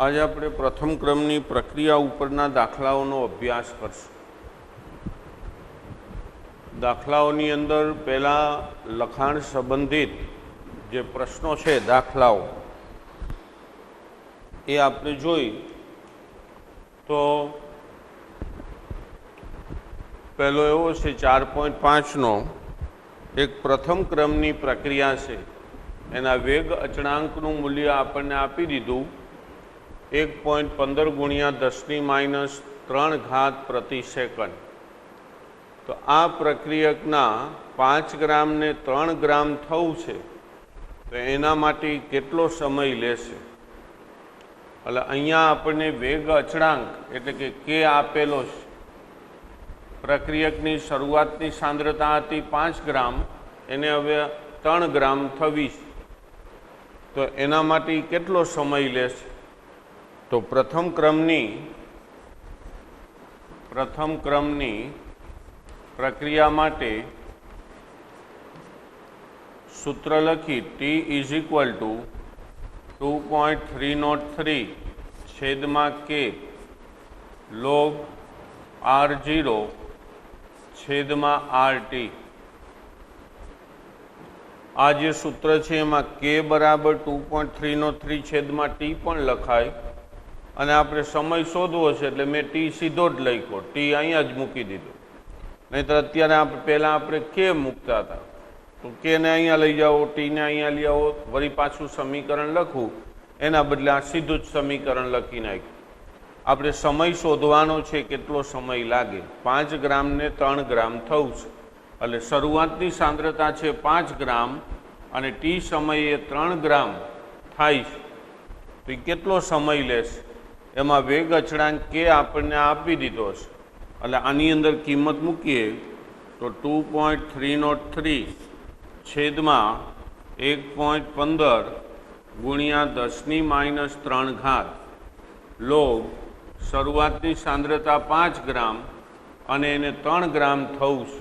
आज આપણે પ્રથમ ક્રમની પ્રક્રિયા ઉપરના દાખલાઓનો અભ્યાસ કરશું। દાખલાઓની અંદર પહેલા લખાણ સંબંધિત જે પ્રશ્નો છે દાખલાઓ એ આપણે જોઈ તો પહેલો એવો છે 4.5 નો એક પ્રથમ ક્રમની પ્રક્રિયા છે। એના વેગ અચળાંકનું મૂલ્ય આપણને આપી દીધું 1.15 ગુણ્યા 10⁻³ પ્રતિ સેકન્ડ। તો આ પ્રક્રિયકના 5 ગ્રામ ને 3 ગ્રામ થવું છે તો એના માટે કેટલો સમય લેશે? એટલે અહીંયા આપણને વેગ અચળાંક એટલે કે કે આપેલો છે। પ્રક્રિયકની શરૂઆતની સાંદ્રતા હતી 5 ગ્રામ, એને હવે 3 ગ્રામ થવી છે તો એના માટે કેટલો સમય લેશે? તો પ્રથમ ક્રમની પ્રક્રિયા માટે સૂત્ર લખી T = 2.303 છેદમાં K log R0 છેદમાં RT। આ જે સૂત્ર છે એમાં K બરાબર 2.303 છેદમાં T પણ લખાય અને આપણે સમય શોધવો છે એટલે મેં T સીધો જ લખ્યો, T અહીંયા જ મૂકી દીધો। નહીંતર અત્યારે પહેલાં આપણે K મૂકતા હતા તો K ને અહીંયા લઈ જાઓ, T ને અહીંયા લઈ આવો, વળી પાછું સમીકરણ લખવું, એના બદલે આ સીધું જ સમીકરણ લખી નાખ્યું। આપણે સમય શોધવાનો છે, કેટલો સમય લાગે। 5 ગ્રામ ને 3 ગ્રામ થવું છે એટલે શરૂઆતની સાંદ્રતા છે 5 ગ્રામ અને T સમયે 3 ગ્રામ થાય છે તો એ કેટલો સમય લેશે? એમાં વેગ અચળાંક કે આપણને આપી દીધો છે એટલે આની અંદર કિંમત મૂકીએ તો 2.303 છેદમાં 1.15 ગુણ્યા 10⁻³ લોગ શરૂઆતની સાંદ્રતા 5 ગ્રામ અને એને 3 ગ્રામ થવું છે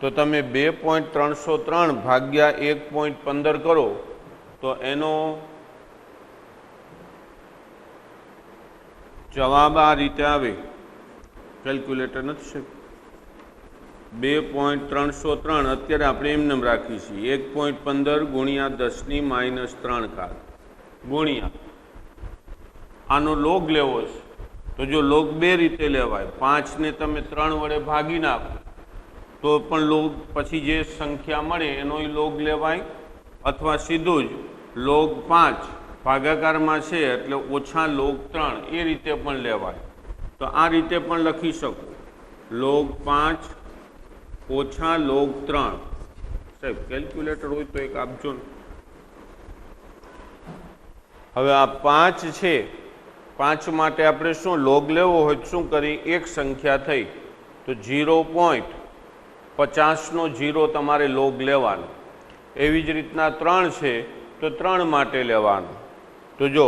તો તમે 2.303 ભાગ્યા 1.15 કરો તો એનો જવાબ આ રીતે આવે। કેલ્ક્યુલેટર નથી છે 2.303 અત્યારે આપણે એમને રાખી છીએ 1.15 ગુણ્યા 10⁻³ ગુણ્યા આનો લોગ લેવો છે તો જો લોગ બે રીતે લેવાય, 5 ને તમે 3 વડે ભાગી નાખો તો પણ લોગ પછી જે સંખ્યા મળે એનો લોગ લેવાય અથવા સીધું જ લોગ 5 ભાગાકારમાં છે એટલે ઓછા લોગ 3 એ રીતે પણ લેવાય। તો આ રીતે પણ લખી શકો લોગ 5 ઓછા લોગ 3। સાહેબ કેલ્ક્યુલેટર હોય તો એક આપજો ને। હવે આ 5 છે, 5 માટે આપણે શું લોગ લેવો હોય તો શું કરી, એક સંખ્યા થઈ તો 0.50 0 તમારે લોગ લેવાનો। એવી જ રીતના 3 છે તો 3 માટે લેવાનું। તો જો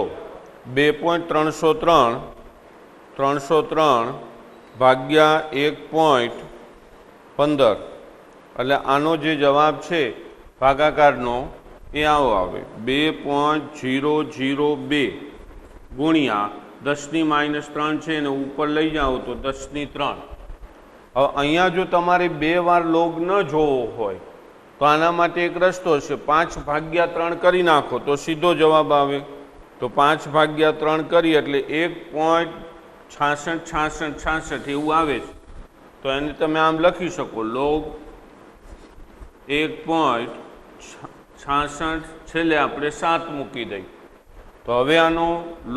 2.303 ભાગ્યા 1.15 એટલે આનો જે જવાબ છે ભાગાકારનો એ આવો આવે 2.002 ગુણ્યા 10⁻³ છે એને ઉપર લઈ જાઓ તો 10⁻³। હવે અહીંયા જો તમારે 2 વાર લોગ ન જોવો હોય તો આના માટે એક રસ્તો છે, 5 ભાગ્યા 3 કરી નાખો તો સીધો જવાબ આવે। તો 5 ભાગ્યા 3 કરી એટલે 1.6666 એવું આવે છે તો એને તમે આમ લખી શકો લોગ 1.66 છેલ્લે આપણે 7 મૂકી દઈએ। તો હવે આનો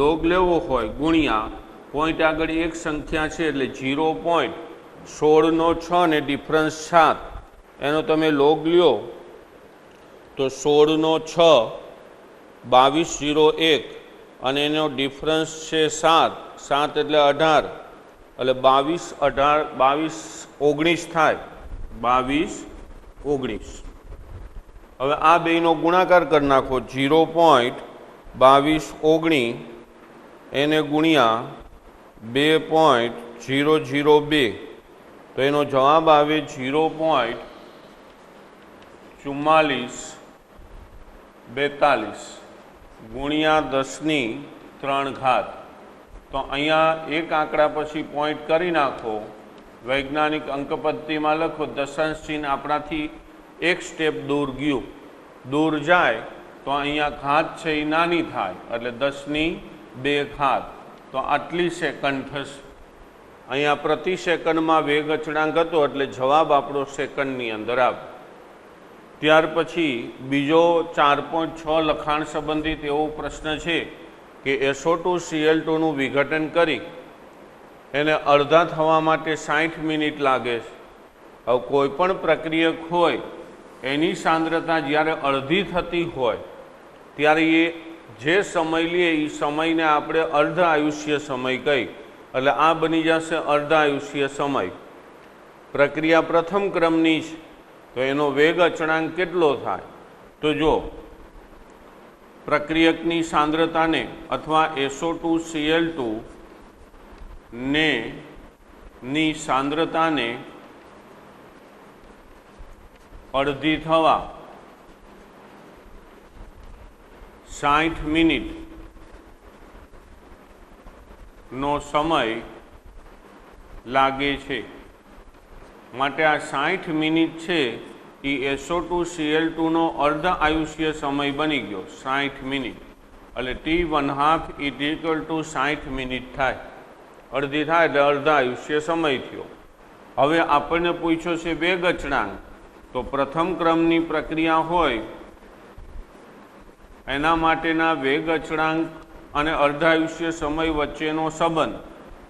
લોગ લેવો હોય ગુણ્યા પોઈન્ટ આગળ એક સંખ્યા છે એટલે 0.16 ને ડિફરન્સ 7 એનો તમે લોગ લ્યો તો 16 2201 અને એનો ડિફરન્સ છે 7 એટલે 18 એટલે 22 થાય 22 હવે આ બેનો ગુણાકાર કરી નાખો 0.22 એને ગુણ્યા 2.002 તો એનો જવાબ આવે 0.4442 ગુણ્યા 10⁻³ 3 ઘાત। તો અહીંયા એક આંકડા પછી પોઈન્ટ કરી નાખો, વૈજ્ઞાનિક અંક પદ્ધતિમાં લખો, દશાંશ ચિહ્ન આપણાથી એક સ્ટેપ દૂર ગયું, દૂર જાય તો અહીંયા ઘાત છે એ નાની થાય, એટલે 10⁻2 ઘાત। તો આટલી સેકન્ડ થશે। અહીંયા પ્રતિ સેકન્ડમાં વેગ અચળાંક હતો એટલે જવાબ આપણો સેકન્ડની અંદર આવે। ત્યાર પછી બીજો 4.6 લખાણ સંબંધિત એવો પ્રશ્ન છે કે SO2Cl2નું વિઘટન કરી એને અડધા થવા માટે 60 મિનિટ લાગે છે। હવે કોઈ પણ પ્રક્રિયક હોય એની સાંદ્રતા જ્યારે અડધી થતી હોય ત્યારે એ જે સમય લે એ સમયને આપણે અર્ધ આયુષ્ય સમય કહી, એટલે આ બની જશે અર્ધ આયુષ્ય સમય। પ્રક્રિયા પ્રથમ ક્રમની છે તો એનો વેગ અચળાંક કેટલો થાય? તો જો પ્રક્રિયકની સાંદ્રતાને અથવા SO2Cl2 ની સાંદ્રતાને અડધી થવા 60 મિનિટ નો સમય લાગે છે, માટે આ 60 મિનિટ છે એ SO2Cl2નો અર્ધ આયુષ્ય સમય બની ગયો 60 મિનિટ, એટલે T½ = 60 મિનિટ થાય, અડધી થાય એટલે અર્ધ આયુષ્ય સમય થયો। હવે આપણને પૂછ્યો છે વેગ અચળાંક, તો પ્રથમ ક્રમની પ્રક્રિયા હોય એના માટેના વેગ અચળાંક અને અર્ધાયુષ્ય સમય વચ્ચેનો સંબંધ,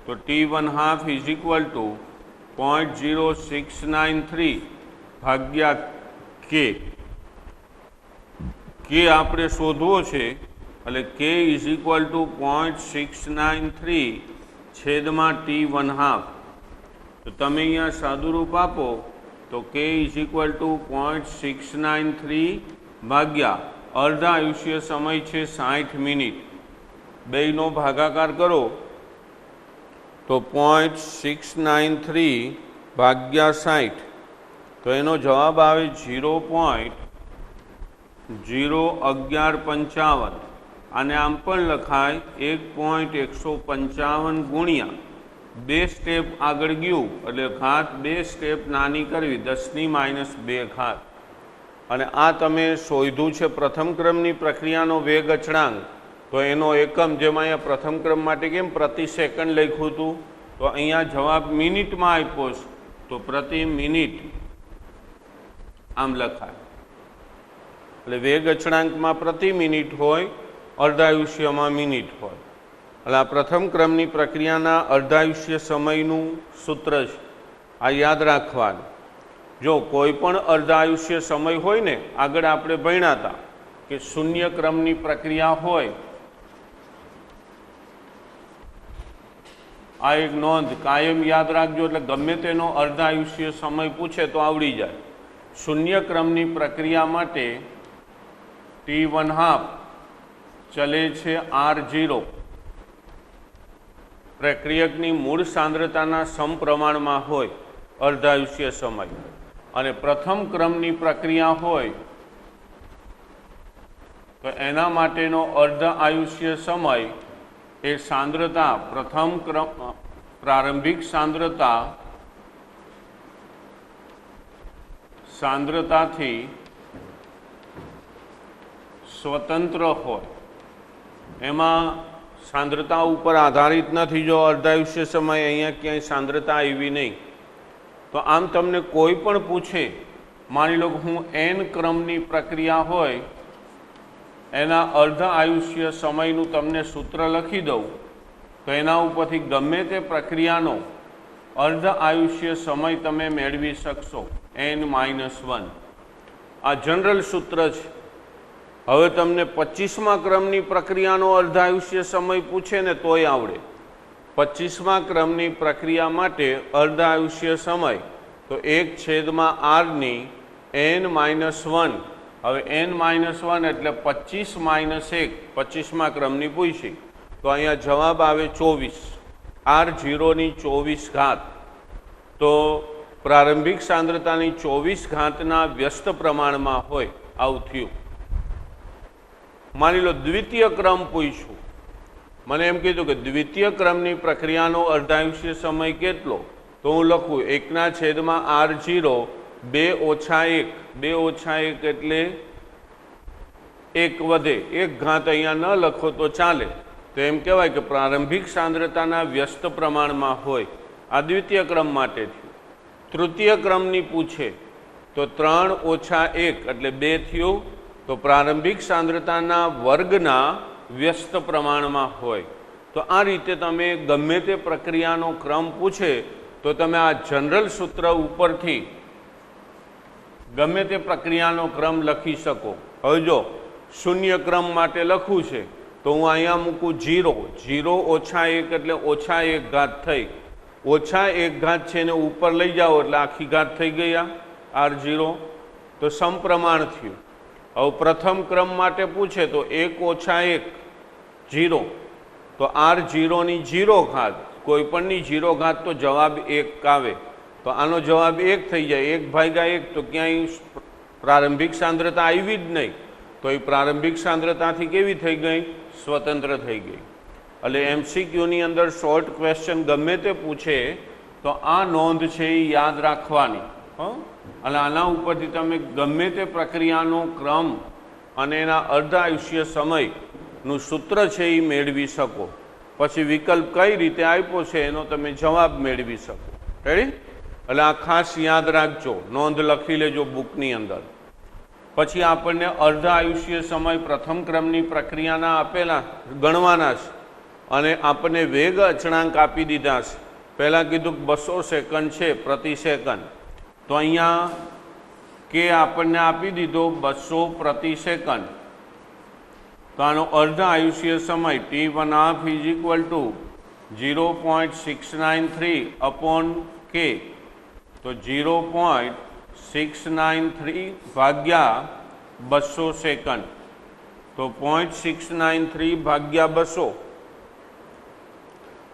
તો T½ = 0.0693 ભાગ્યા K। K આપણે શોધવો છે એટલે K = 0.693 છેદમાં T½ તો તમે અહીંયા સાદુરૂપ આપો તો K = 0.693 ભાગ્યા અર્ધ આયુષ્ય સમય છે 60 મિનિટ, બેયનો ભાગાકાર કરો તો 0.693 ભાગ્યા 60 તો એનો જવાબ આવે 0.01155। આને આમ પણ લખાય 1.155 ગુણ્યા 2 સ્ટેપ આગળ ગયું એટલે ઘાત 2 સ્ટેપ નાની કરવી 10⁻2 ઘાત। અને આ તમે શોધ્યું છે પ્રથમ ક્રમની પ્રક્રિયાનો વેગ અચળાંક, તો એનો એકમ જેમ અહીંયા પ્રથમ ક્રમ માટે કેમ પ્રતિ સેકન્ડ લખ્યું હતું, તો અહીંયા જવાબ મિનિટમાં આપ્યો છે તો પ્રતિ મિનિટ આમ લખાય। એટલે વેગ અચળાંકમાં પ્રતિ મિનિટ હોય, અર્ધાયુષ્યમાં મિનિટ હોય। એટલે આ પ્રથમ ક્રમની પ્રક્રિયાના અર્ધાયુષ્ય સમયનું સૂત્ર છે, આ યાદ રાખવાનું। જો કોઈ પણ અર્ધાયુષ્ય સમય હોય ને, આગળ આપણે ભણ્યા હતા કે શૂન્ય ક્રમની પ્રક્રિયા હોય, આ એક નોંધ કાયમ યાદ રાખજો, એટલે ગમે તેનો અર્ધાયુષ્ય સમય પૂછે તો આવડી જાય। શૂન્ય ક્રમની પ્રક્રિયા માટે T½ ચલે છે R0, પ્રક્રિયકની મૂળ સાંદ્રતાના સમપ્રમાણમાં હોય અર્ધાયુષ્ય સમય, અને પ્રથમ ક્રમની પ્રક્રિયા હોય તો એના માટેનો અર્ધ આયુષ્ય સમય એ સાંદ્રતા પ્રથમ ક્રમ પ્રારંભિક સાંદ્રતાથી સ્વતંત્ર હોય, એમાં સાંદ્રતા ઉપર આધારિત નથી। જો અર્ધાયુષ્ય સમય અહીંયા ક્યાંય સાંદ્રતા આવી નહીં, તો આમ તમને કોઈ પણ પૂછે, માની લો કે હું N ક્રમની પ્રક્રિયા હોય એના અર્ધ આયુષ્ય સમયનું તમને સૂત્ર લખી દઉં તો એના ઉપરથી ગમે તે પ્રક્રિયાનો અર્ધ આયુષ્ય સમય તમે મેળવી શકશો N-1। આ જનરલ સૂત્ર છે। હવે તમને 25મા ક્રમની પ્રક્રિયાનો અર્ધાયુષ્ય સમય પૂછે ને તોય આવડે। 25મા ક્રમની પ્રક્રિયા માટે અર્ધાયુષ્ય સમય તો 1/r ની N-1। હવે N-1 એટલે 25 - 1, 25મા ક્રમની પૂછી તો અહીંયા જવાબ આવે 24, R0 ની 24 ઘાત। તો પ્રારંભિક સાંદ્રતાની 24 ઘાતના વ્યસ્ત પ્રમાણમાં હોય આવું થયું। માની લો દ્વિતીય ક્રમ પૂછ્યું, મને એમ કીધું કે દ્વિતીય ક્રમની પ્રક્રિયાનો અર્ધાયુષ્ય સમય કેટલો, તો હું લખું 1/R0 2 ઓછા 1, 2 ઓછા 1 એટલે 1 વધે, 1 ઘાત અહીંયા ન લખો તો ચાલે, તો એમ કહેવાય કે પ્રારંભિક સાંદ્રતાના વ્યસ્ત પ્રમાણમાં હોય. આ દ્વિતીય ક્રમ માટે થયું. તૃતીય ક્રમની પૂછે તો 3 ઓછા 1 એટલે 2 થયું, તો પ્રારંભિક સાંદ્રતાના વર્ગના વ્યસ્ત પ્રમાણમાં હોય. તો આ રીતે તમે ગમે તે પ્રક્રિયાનો ક્રમ પૂછે તો તમે આ જનરલ સૂત્ર ઉપરથી ગમે તે પ્રક્રિયાનો ક્રમ લખી શકો. હવે જો શૂન્ય ક્રમ માટે લખવું છે તો હું અહીંયા મૂકું 0, 0 ઓછા 1 એટલે ઓછા 1 ઘાત થઈ, ઓછા 1 ઘાત છે એને ઉપર લઈ જાઓ એટલે આખી ઘાત થઈ ગયા R0, તો સમપ્રમાણ થયું. હવે પ્રથમ ક્રમ માટે પૂછે તો 1 ઓછા 1 0, તો R0 ની 0 ઘાત, કોઈ પણની 0 ઘાત તો જવાબ 1 આવે, તો આનો જવાબ 1 થઈ જાય. 1/1 તો ક્યાંય પ્રારંભિક સાંદ્રતા આવી જ નહીં, તો એ પ્રારંભિક સાંદ્રતાથી કેવી થઈ ગઈ, સ્વતંત્ર થઈ ગઈ. એટલે MCQની અંદર શોર્ટ ક્વેશ્ચન ગમે તે પૂછે તો આ નોંધ છે એ યાદ રાખવાની. અને આના ઉપરથી તમે ગમે તે પ્રક્રિયાનો ક્રમ અને એના અર્ધાયુષ્ય સમયનું સૂત્ર છે એ મેળવી શકો. પછી વિકલ્પ કઈ રીતે આપ્યો છે એનો તમે જવાબ મેળવી શકો. રેડી? એટલે આ ખાસ યાદ રાખજો, નોંધ લખી લેજો બુકની અંદર. પછી આપણને અર્ધાયુષ્ય સમય પ્રથમ ક્રમની પ્રક્રિયાના આપેલા ગણવાના છે અને આપણને વેગ અચળાંક આપી દીધા છે. પહેલાં કીધું 200 સેકન્ડ છે પ્રતિ સેકન્ડ, તો અહીંયા કે આપણને આપી દીધો 200 પ્રતિ સેકન્ડ, તો આનો અર્ધાયુષ્ય સમય T1/2 = 0.693 upon K, તો 0.693 ભાગ્યા 200 સેકન્ડ, તો 0.693 ભાગ્યા 200,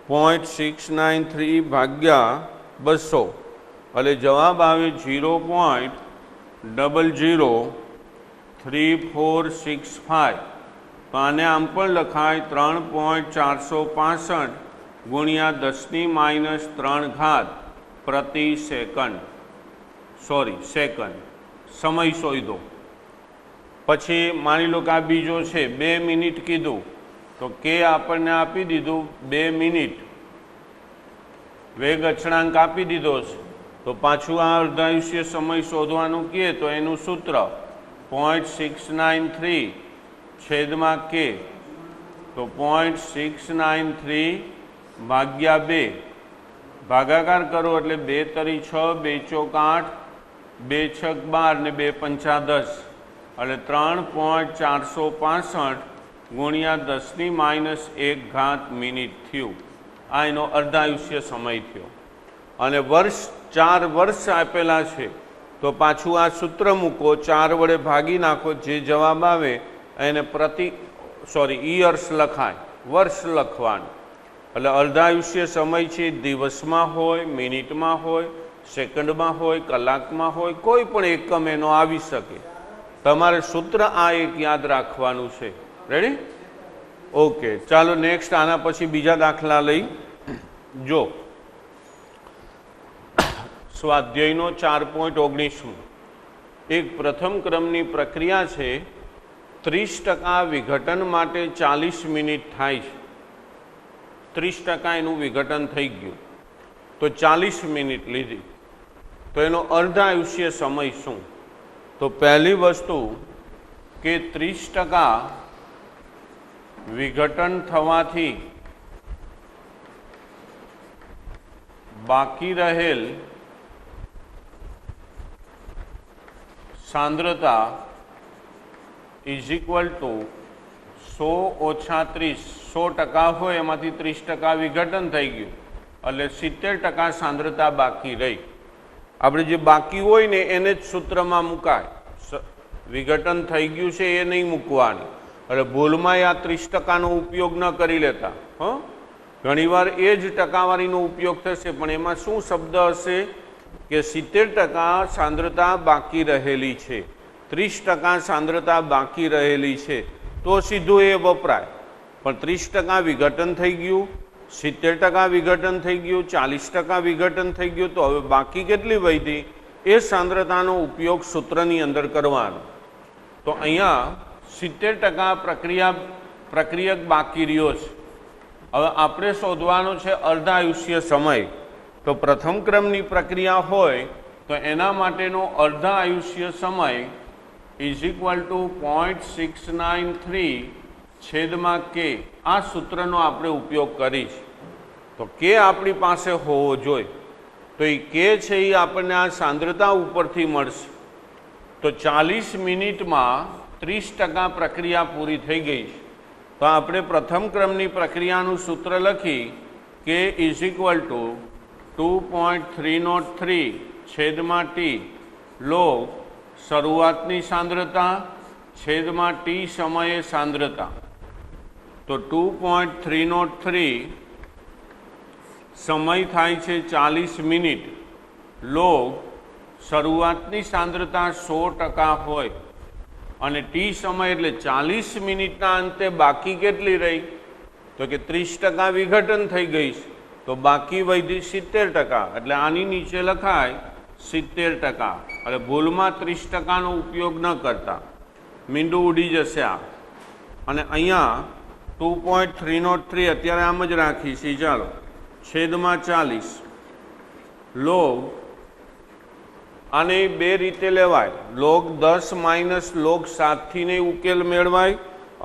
0.693 ભાગ્યા 200 એટલે જવાબ આવે 0.003465. તો આને આમ પણ લખાય 3.465 ગુણ્યા 10⁻³ ઘાત પ્રતિ સેકન્ડ, સેકન્ડ. સમય શોધો. પછી માની લો કે આ બીજો છે 2 મિનિટ કીધું, તો કે આપણને આપી દીધું 2 મિનિટ, વેગ અચળાંક આપી દીધો છે, તો પાછું આ અર્ધાયુષ્ય સમય શોધવાનું કહે તો એનું સૂત્ર 0.693 છેદમાં K, તો 0.693 ભાગ્યા 2, ભાગાકાર કરો એટલે 2 તરી 6, 2 ચોક 8, 2 છક 12 ને 2 પંચા 10, એટલે 3.465 ગુણ્યા 10⁻⁴ ઘાત મિનિટ થયું. આ એનો અર્ધાયુષ્ય સમય થયો. અને વર્ષ 4 વર્ષ આપેલા છે તો પાછું આ સૂત્ર મૂકો, 4 વડે ભાગી નાખો, જે જવાબ આવે એને ઈયર્સ લખાય, વર્ષ લખવાનું. એટલે અર્ધાયુષ્ય સમય છે દિવસમાં હોય, મિનિટમાં હોય, સેકન્ડમાં હોય, કલાકમાં હોય, કોઈ પણ એકમ એનો આવી શકે. તમારે સૂત્ર આ એક યાદ રાખવાનું છે. રેડી? ઓકે, ચાલો નેક્સ્ટ આના પછી બીજા દાખલા લઈ. જો સ્વાધ્યાયનો 4.19 એક પ્રથમ ક્રમની પ્રક્રિયા છે. 30% વિઘટન માટે 40 મિનિટ થાય છે. 30% એનું વિઘટન થઈ ગયું તો 40 મિનિટ લીધી, તો એનો અર્ધાયુષ્ય સમય શું? તો પહેલી વસ્તુ કે 30% વિઘટન થવાથી બાકી રહેલ સાંદ્રતા ઇઝ ઇક્વલ ટુ 100 ઓછા 30. 100% હોય એમાંથી 30% વિઘટન થઈ ગયું એટલે 70% સાંદ્રતા બાકી રહી. આપણે જે બાકી હોય ને એને જ સૂત્રમાં મુકાય, વિઘટન થઈ ગયું છે એ નહીં મૂકવાની. એટલે ભૂલમાં આ 30%નો ઉપયોગ ન કરી લેતા. ઘણીવાર એ જ ટકાવારીનો ઉપયોગ થશે, પણ એમાં શું શબ્દ હશે કે 70% સાંદ્રતા બાકી રહેલી છે, 30% સાંદ્રતા બાકી રહેલી છે, તો સીધું એ વપરાય. પણ 30% વિઘટન થઈ ગયું, 70% વિઘટન થઈ ગયું, 40% વિઘટન થઈ ગયું, તો હવે બાકી કેટલી વધી એ સાંદ્રતાનો ઉપયોગ સૂત્રની અંદર કરવાનો. તો અહીંયા 70% પ્રક્રિયક બાકી રહ્યો છે. હવે આપણે શોધવાનો છે અર્ધાયુષ્ય સમય. તો પ્રથમ ક્રમની પ્રક્રિયા હોય તો એના માટેનો અર્ધા આયુષ્ય સમય ઇઝ ઇક્વલ ટુ 0.693 કે. આ સૂત્રનો આપણે ઉપયોગ કરીશ. તો કે આપણી પાસે હોવો જોઈએ. તો એ કે છે એ આપણને આ સાંદ્રતા ઉપરથી મળશે. તો 40 મિનિટમાં 30% પ્રક્રિયા પૂરી થઈ ગઈ છે. તો આપણે પ્રથમ ક્રમની પ્રક્રિયાનું સૂત્ર લખી કે is equal to 2.303/t log શરૂઆતની સાંદ્રતા છેદમાં t સમયે સાંદ્રતા. તો 2.303 સમય થાય છે 40 મિનિટ, લોગ શરૂઆતની સાંદ્રતા 100% હોય અને ટી સમય એટલે 40 મિનિટના અંતે બાકી કેટલી રહી? તો કે 30% વિઘટન થઈ ગઈ છે. તો બાકી વધી 70%. એટલે આની નીચે લખાય 70%. એટલે ભૂલમાં 30%નો ઉપયોગ ન કરતા, મીંડું ઉડી જશે આ. અને અહીંયા 2.303 અત્યારે આમ જ રાખીશી. ચાલો, છેદમાં 40 લોગ, આને બે રીતે લેવાય. લોગ 10 માઇનસ લોગ 7 થી ને ઉકેલ મેળવાય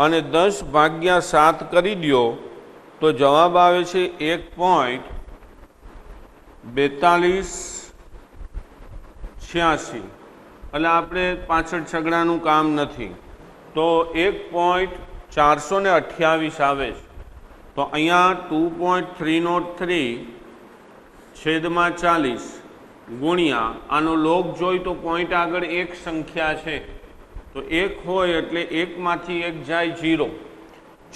અને 10 ભાગ્યા 7 કરી દો તો જવાબ આવે છે 1.4286. એટલે આપણે પાછળ છગડાનું કામ નથી. તો 1.428 આવે છે. તો અહીંયા 2.303 છેદમાં 40 ગુણ્યા આનો લોગ જોઈ તો પોઈન્ટ આગળ એક સંખ્યા છે. તો 1 હોય એટલે 1 માંથી 1 જાય 0.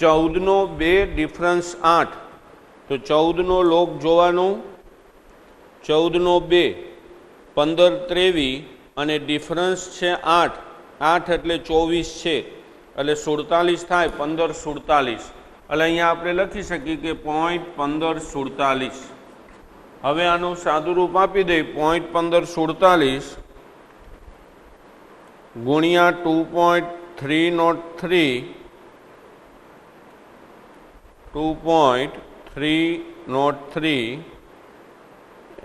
14નો 2 ડિફરન્સ 8. તો 14નો લોગ જોવાનો, 14નો 2 15 23 અને ડિફરન્સ છે 8. 8 એટલે 24 છે એટલે 47 થાય. 15 47. એટલે અહીંયા આપણે લખી શકીએ કે 0.1547. હવે આનું સાદું રૂપ આપી દઈએ. 0.1547 ગુણ્યા 2.303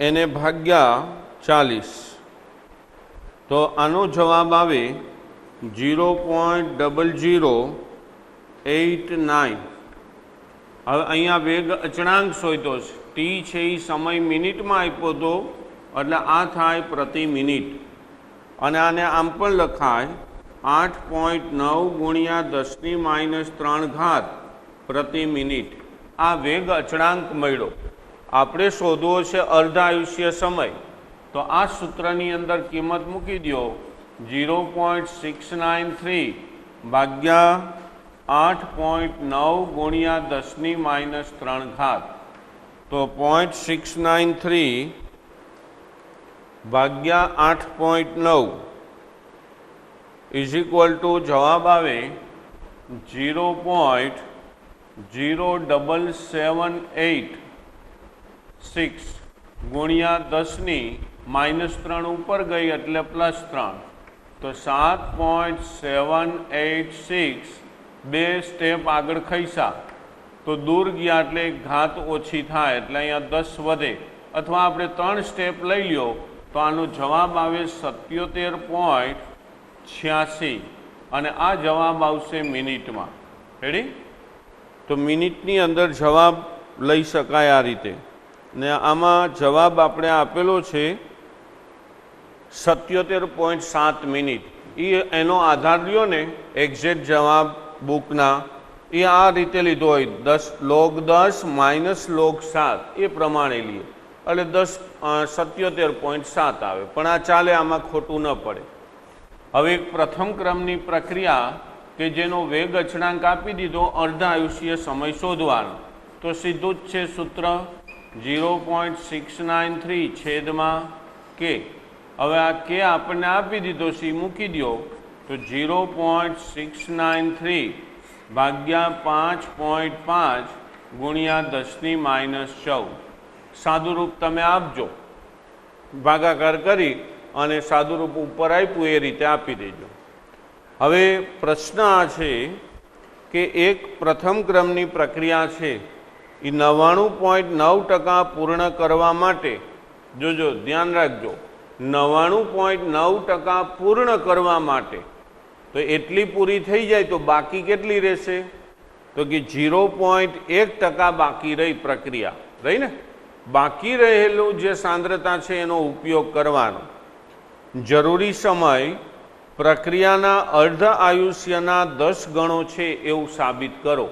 એને ભાગ્યા 40. તો આનો જવાબ આવે 0.0089. હવે અહીંયા વેગ અચળાંક શોધ્યો છે. ટી છે એ સમય મિનિટમાં આપ્યો હતો એટલે આ થાય પ્રતિ મિનિટ. અને આને આમ પણ લખાય 8.9 ગુણ્યા 10⁻³ પ્રતિ મિનિટ. આ વેગ અચળાંક મળ્યો. આપણે શોધવો છે અર્ધાયુષ્ય સમય. તો આ સૂત્રની અંદર કિંમત મૂકી દો 0.693 ભાગ્યા 8.9 ગુણ્યા 10⁻³ તો 0.693 ભાગ્યા 8.9 ઇઝ ઇક્વલ ટુ જવાબ આવે 0.07786 ગુણ્યા 10⁻³ ઉપર ગઈ એટલે +3. તો 7.786. બે સ્ટેપ આગળ ખઈસા તો દૂર ગયા એટલે ઘાત ઓછી થાય એટલે અહીંયા 10 વધે. અથવા આપણે 3 સ્ટેપ લઈ લ્યો તો આનો જવાબ આવે 77.86 અને આ જવાબ આવશે મિનિટમાં. રેડી? તો મિનિટની અંદર જવાબ લઈ શકાય આ રીતે. ને આમાં જવાબ આપણે આપેલો છે 77.7 મિનિટ. એનો આધાર લ્યો ને એક્ઝેક્ટ જવાબ બુકના એ આ રીતે લીધો હોય. log 10 માઇનસ log 7 એ પ્રમાણે લઈએ એટલે 77.7 આવે. પણ આ ચાલે, આમાં ખોટું ન પડે. હવે એક પ્રથમ ક્રમની પ્રક્રિયા કે જેનો વેગ અચળાંક આપી દીધો, અર્ધા આયુષ્ય સમય શોધવાનો. તો સીધું જ છે સૂત્ર 0.693 છેદમાં કે. હવે આ કે આપણને આપી દીધો છે, મૂકી દો તો 0.693 ભાગ્યા 5.5 ગુણ્યા 10⁻14. સાદુરૂપ તમે આપજો, ભાગાકાર કરી અને સાદુરૂપ ઉપર આપ્યું એ રીતે આપી દેજો. હવે પ્રશ્ન આ છે કે એક પ્રથમ ક્રમની પ્રક્રિયા છે એ 99.9% પૂર્ણ કરવા માટે, જોજો ધ્યાન રાખજો, 99.9% પૂર્ણ કરવા માટે તો એટલી પૂરી થઈ જાય તો બાકી કેટલી રહેશે? તો કે 0.1% બાકી રહી પ્રક્રિયા, રહી ને? બાકી રહેલું જે સાંદ્રતા છે એનો ઉપયોગ કરવાનો. જરૂરી સમય પ્રક્રિયાના અર્ધ આયુષ્યના 10 ગણો છે એવું સાબિત કરો.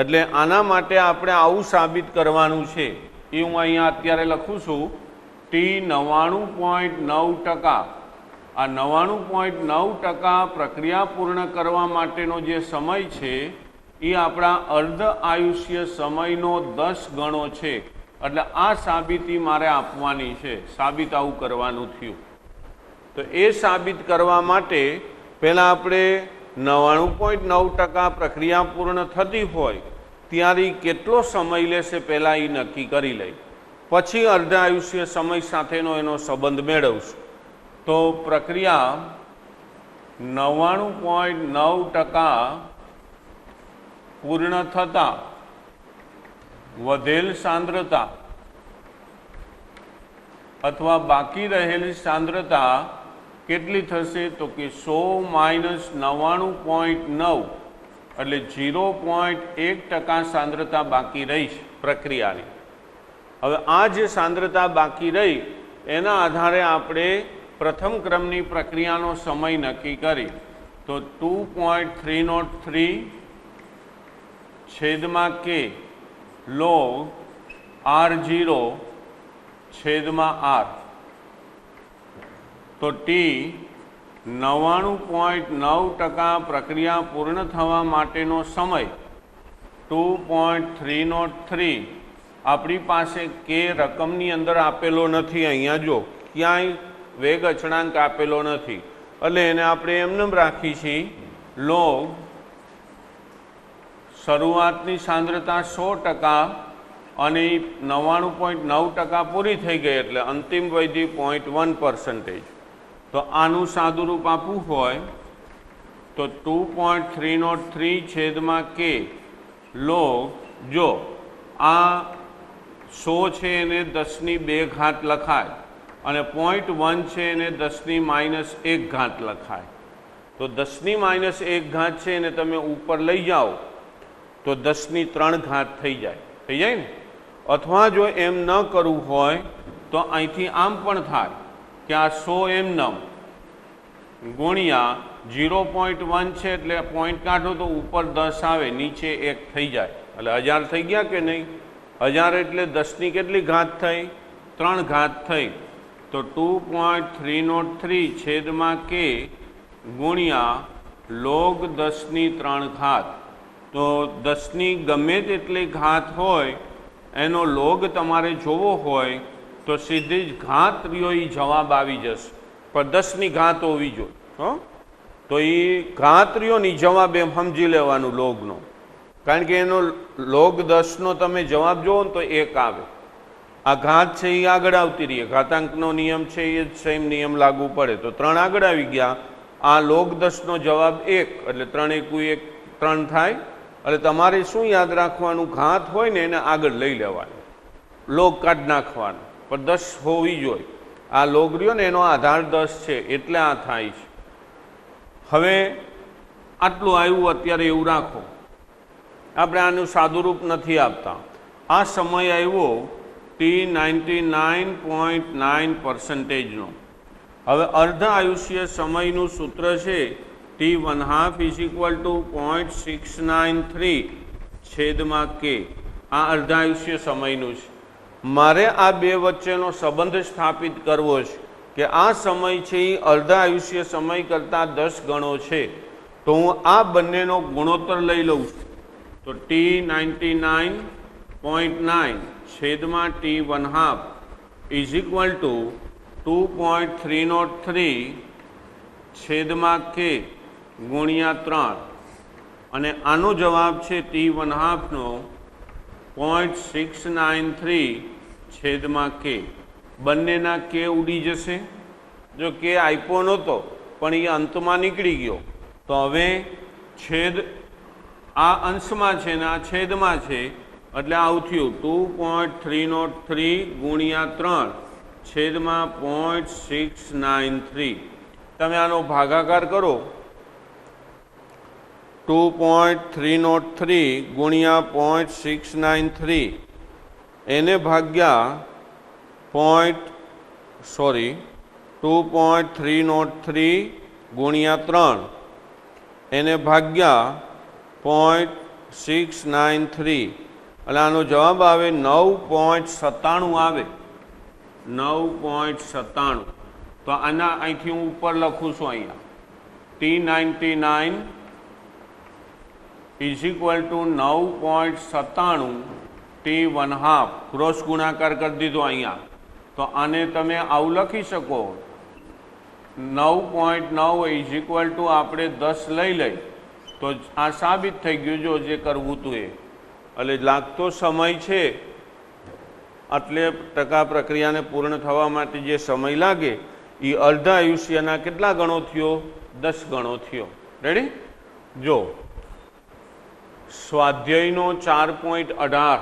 એટલે આના માટે આપણે આવું સાબિત કરવાનું છે. એ હું અહીંયા અત્યારે લખું છું. ટી 99.9%. આ 99.9% પ્રક્રિયા પૂર્ણ કરવા માટેનો જે સમય છે એ આપણા અર્ધ આયુષ્ય સમયનો 10 ગણો છે. એટલે આ સાબિતી મારે આપવાની છે. સાબિત આવું કરવાનું થયું. તો એ સાબિત કરવા માટે પહેલાં આપણે 99.9% પ્રક્રિયા પૂર્ણ થતી હોય ત્યારે કેટલો સમય લેશે પહેલાં એ નક્કી કરી લઈ, પછી અર્ધ આયુષ્ય સમય સાથેનો એનો સંબંધ મેળવશું. તો પ્રક્રિયા 99.9% પૂર્ણ થતાં વધેલ સાંદ્રતા અથવા બાકી રહેલી સાંદ્રતા કેટલી થશે? તો કે 100 - 99.9 એટલે 0.1% સાંદ્રતા બાકી રહી છે પ્રક્રિયાની. હવે આ જે સાંદ્રતા બાકી રહી એના આધારે આપણે પ્રથમ ક્રમની પ્રક્રિયાનો સમય નક્કી કરી. તો 2.303 છેદમાં k log R0 છેદમાં R. તો ટી 99.9% પ્રક્રિયા પૂર્ણ થવા માટેનો સમય 2.303 આપણી પાસે કે રકમની અંદર આપેલો નથી. અહીંયા જો ક્યાંય વેગ અચળાંક આપેલો નથી એટલે એને આપણે એમને રાખી છીએ લોગ શરૂઆતની સાંદ્રતા 100% અને 99.9% પૂરી થઈ ગઈ એટલે અંતિમ વૈધી 0.1%. તો આનું સાદુરૂપ આપવું હોય તો 2.303 છેદમાં k log, જો આ 100 છે એને 10⁻² લખાય અને 0.1 છે એને 10⁻⁻1 લખાય. તો 10⁻⁻1 છે એને તમે ઉપર લઈ જાઓ તો 10⁻³ થઈ જાય ને. અથવા જો એમ ન કરવું હોય તો અહીંથી આમ પણ થાય કે આ 100 એમનેમ ગુણ્યા 0.1 છે એટલે પોઈન્ટ કાઢો તો ઉપર 10 આવે, નીચે 1 થઈ જાય એટલે 1000 થઈ ગયા કે નહીં? 1000 એટલે 10ની કેટલી ઘાત થઈ? 3 ઘાત થઈ. તો 2.303 છેદમાં k ગુણ્યા log 10⁻³ તો 10ની ગમે તેટલી ઘાત હોય એનો લોગ તમારે જોવો હોય તો સીધી જ ઘાત રહ્યો એ જવાબ આવી જશે, પણ 10ની ઘાત હોવી જોઈએ. તો એ ઘાત રહ્યો ને જવાબ એમ સમજી લેવાનું લોગનો, કારણ કે એનો લોગ 10નો તમે જવાબ જોવો ને તો 1 આવે. આ ઘાત છે એ આગળ આવતી રહીએ, ઘાતાંકનો નિયમ છે એ જ સેમ નિયમ લાગુ પડે. તો 3 આગળ આવી ગયા. આ લોગ 10નો જવાબ 1 એટલે 3 × 1 3 થાય. એટલે તમારે શું યાદ રાખવાનું? ઘાત હોય ને એને આગળ લઈ લેવાનું, લોગ કાઢી નાખવાનું, પણ 10 હોવી જોઈએ. આ લોગ રહ્યો ને એનો આધાર 10 છે એટલે આ થાય છે. હવે આટલું આવ્યું અત્યારે એવું રાખો, આપણે આનું સાદુરૂપ નથી આપતા. આ સમય આવ્યો ટી 99.9%નો. હવે અર્ધ આયુષ્ય સમયનું સૂત્ર છે T½ = 0.693 છેદમાં k. આ અર્ધ આયુષ્ય સમયનું છે. મારે આ બે વચ્ચેનો સંબંધ સ્થાપિત કરવો છે કે આ સમય છે એ અર્ધ આયુષ્ય સમય કરતાં 10 ગણો છે. તો હું આ બંનેનો ગુણોત્તર લઈ લઉં છું. તો T99.9 છેદમાં T½ = 2.303 છેદમાં k ગુણ્યા 3. અને આનો જવાબ છે T1/2 0.693 છેદમાં કે. બંનેના કે ઉડી જશે. જો કે આપ્યો નહોતો પણ એ અંતમાં નીકળી ગયો, તો હવે છેદ આ અંશમાં છે ને આ છેદમાં છે, એટલે આવું થયું 2.303 ગુણ્યા 3 છેદમાં 0.693. તમે આનો ભાગાકાર કરો. 2.303 ગુણ્યા 0.693 એને ભાગ્યા 2.303 ગુણ્યા 3 એને ભાગ્યા 0.693, એટલે આનો જવાબ આવે 9.97 આવે. 9.97. તો આના અહીંથી હું ઉપર લખું છું અહીંયા T99 is equal to 9.97 T1/2 cross ગુણાકાર કરી દીધો અહીંયા. તો આને તમે આવું લખી શકો 9.9 ઇઝ ઇક્વલ ટુ આપણે 10 લઈ તો આ સાબિત થઈ ગયું. જો જે કરવું હતું એ, એટલે લાગતો સમય છે એટલે ટકા પ્રક્રિયાને પૂર્ણ થવા માટે જે સમય લાગે એ અર્ધા આયુષ્યના કેટલા ગણો થયો? 10 ગણો થયો. રેડી? જો સ્વાધ્યાયનો 4.18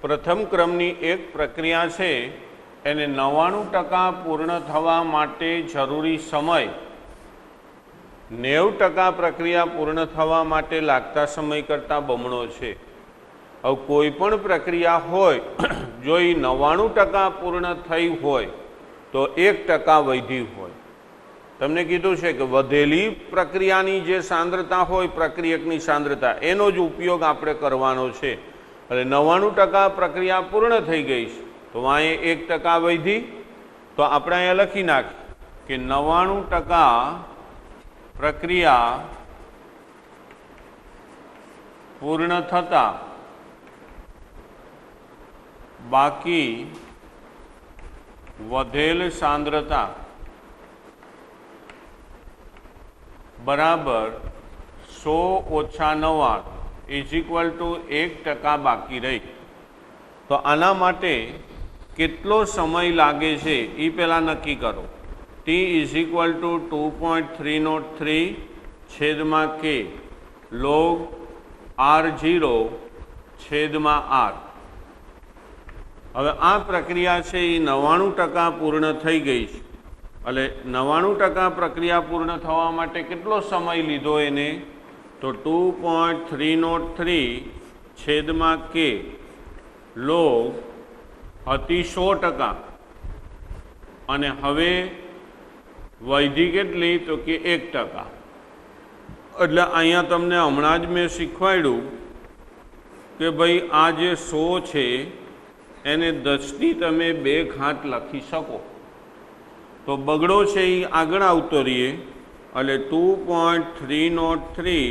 પ્રથમ ક્રમની એક પ્રક્રિયા છે, એને 99% પૂર્ણ થવા માટે જરૂરી સમય 90% પ્રક્રિયા પૂર્ણ થવા માટે લાગતા સમય કરતાં બમણો છે. હવે કોઈ પણ પ્રક્રિયા હોય, જો એ 99% પૂર્ણ થઈ હોય તો 1% વધી હોય. તમને કીધું છે કે વધેલી પ્રક્રિયાની જે સાંદ્રતા હોય, પ્રક્રિયકની સાંદ્રતા, એનો જ ઉપયોગ આપણે કરવાનો છે. એટલે 99% પ્રક્રિયા પૂર્ણ થઈ ગઈ છે, તો અહીંયા 1% વધી, તો આપણે અહીંયા લખી નાખીએ કે 99% પ્રક્રિયા પૂર્ણ થતા બાકી વધેલ સાંદ્રતા બરાબર 100 - 99 ઇઝ ઇક્વલ ટુ 1% બાકી રહી. તો આના માટે કેટલો સમય લાગે છે એ પહેલાં નક્કી કરો. T ઇઝ ઇક્વલ ટુ 2.303 છેદમાં કે log R0 છેદમાં R. હવે આ પ્રક્રિયા છે એ 99% પૂર્ણ થઈ ગઈ છે. એટલે 99% પ્રક્રિયા પૂર્ણ થવા માટે કેટલો સમય લીધો એને? તો 2.303 છેદમાં કે log હતી 100%, અને હવે વૈધી કેટલી? તો કે 1%. એટલે અહીંયા તમને હમણાં જ મેં શીખવાડ્યું કે ભાઈ આ જે 100 છે એને 10ની તમે 2 ઘાત લખી શકો. તો બગડો છે એ આગળ આવતો રહીએ, એટલે 2.303